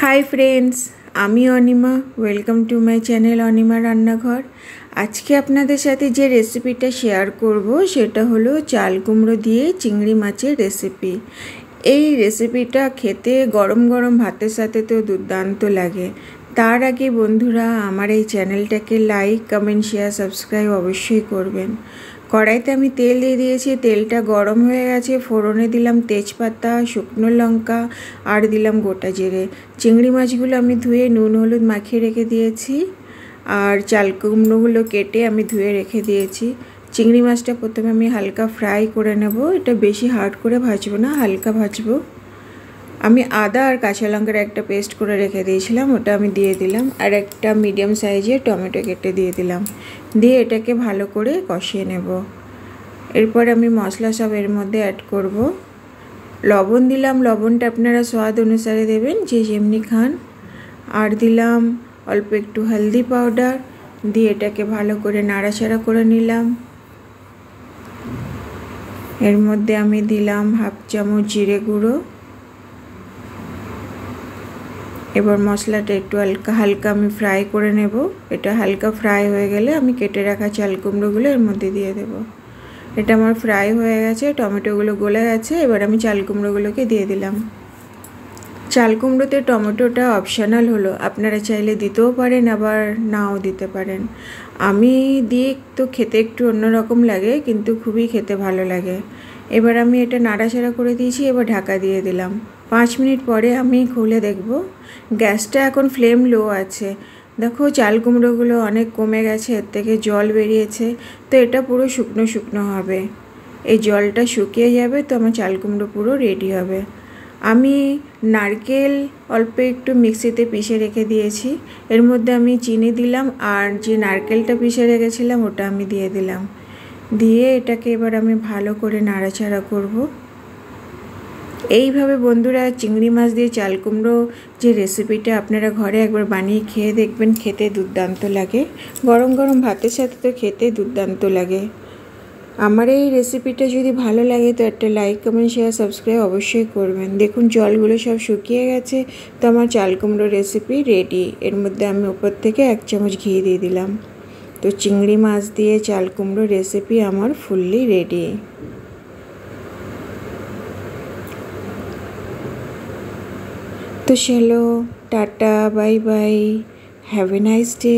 Hi friends आमी अनिमा welcome to my channel अनिमा रान्नाघर। आज के आपनादेर साथे जे रेसिपिटा शेयर करब सेटा हलो चाल कुमड़ो दिए चिंगड़ी माछेर रेसिपि। এই রেসিপিটা খেতে গরম গরম ভাতের সাথে তো দুর্দান্ত লাগে। তার আগে বন্ধুরা আমার এই চ্যানেলটাকে লাইক কমেন্ট শেয়ার সাবস্ক্রাইব অবশ্যই করবেন। কড়াইতে আমি তেল দিয়ে দিয়েছি, তেলটা গরম হয়ে গেছে। ফোড়নে দিলাম তেজপাতা, শুকনো লঙ্কা আর দিলাম গোটা জিরে। চিংড়ি মাছগুলো আমি ধুয়ে নুন হলুদ মাখিয়ে রেখে দিয়েছি আর চাল কুমড়োগুলো কেটে আমি ধুয়ে রেখে দিয়েছি। চিংড়ি মাছটা প্রথমে আমি হালকা ফ্রাই করে নেব, এটা বেশি হার্ড করে ভাজবো না, হালকা ভাজবো। আমি আদা আর কাঁচা লঙ্কার একটা পেস্ট করে রেখে দিয়েছিলাম, ওটা আমি দিয়ে দিলাম আর একটা মিডিয়াম সাইজের টমেটো কেটে দিয়ে দিলাম। দিয়ে এটাকে ভালো করে কষিয়ে নেব। এরপর আমি মশলা সব এর মধ্যে অ্যাড করব। লবণ দিলাম, লবণটা আপনারা স্বাদ অনুসারে দেবেন যে যেমনি খান। আর দিলাম অল্প একটু হলদি পাউডার, দিয়ে এটাকে ভালো করে নাড়াচাড়া করে নিলাম। এর মধ্যে আমি দিলাম হাফ চামচ জিরে গুঁড়ো। এবার মশলাটা একটু হালকা আমি ফ্রাই করে নেব। এটা হালকা ফ্রাই হয়ে গেলে আমি কেটে রাখা চাল কুমড়োগুলো এর মধ্যে দিয়ে দেব। এটা আমার ফ্রাই হয়ে গেছে, টমেটোগুলো গলে গেছে। এবার আমি চাল কুমড়োগুলোকে দিয়ে দিলাম। চাল কুমড়োতে টমেটোটা অপশনাল হলো, আপনারা চাইলে দিতেও পারেন আবার নাও দিতে পারেন। আমি দিয়ে তো খেতে একটু অন্যরকম লাগে, কিন্তু খুবই খেতে ভালো লাগে। এবার আমি এটা নাড়াচাড়া করে দিয়েছি, এবার ঢাকা দিয়ে দিলাম। 5 মিনিট পরে আমি খুলে দেখব। গ্যাসটা এখন ফ্লেম লো আছে। দেখো চাল কুমড়োগুলো অনেক কমে গেছে, এর থেকে জল বেরিয়েছে। তো এটা পুরো শুকনো শুকনো হবে, এই জলটা শুকিয়ে যাবে তো আমার চাল কুমড়ো পুরো রেডি হবে। আমি নারকেল অল্প একটু মিক্সিতে পিষে রেখে দিয়েছি, এর মধ্যে আমি চিনি দিলাম আর যে নারকেলটা পিষে রেখেছিলাম ওটা আমি দিয়ে দিলাম। দিয়ে এটাকে এবার আমি ভালো করে নাড়াচাড়া করব। এইভাবে বন্ধুরা চিংড়ি মাছ দিয়ে চাল কুমড়ো যে রেসিপিটা আপনারা ঘরে একবার বানিয়ে খেয়ে দেখবেন, খেতে দুর্দান্ত লাগে। গরম গরম ভাতের সাথে তো খেতে দুর্দান্ত লাগে। আমার এই রেসিপিটা যদি ভালো লাগে তো একটা লাইক কমেন্ট শেয়ার সাবস্ক্রাইব অবশ্যই করবেন। দেখুন জলগুলো সব শুকিয়ে গেছে, তো আমার চাল কুমড়ো রেসিপি রেডি। এর মধ্যে আমি উপর থেকে 1 চামচ ঘি দিয়ে দিলাম। তো চিংড়ি মাছ দিয়ে চাল কুমড়ো রেসিপি আমার ফুললি রেডি। তো চলো tata, bye bye, have a nice day.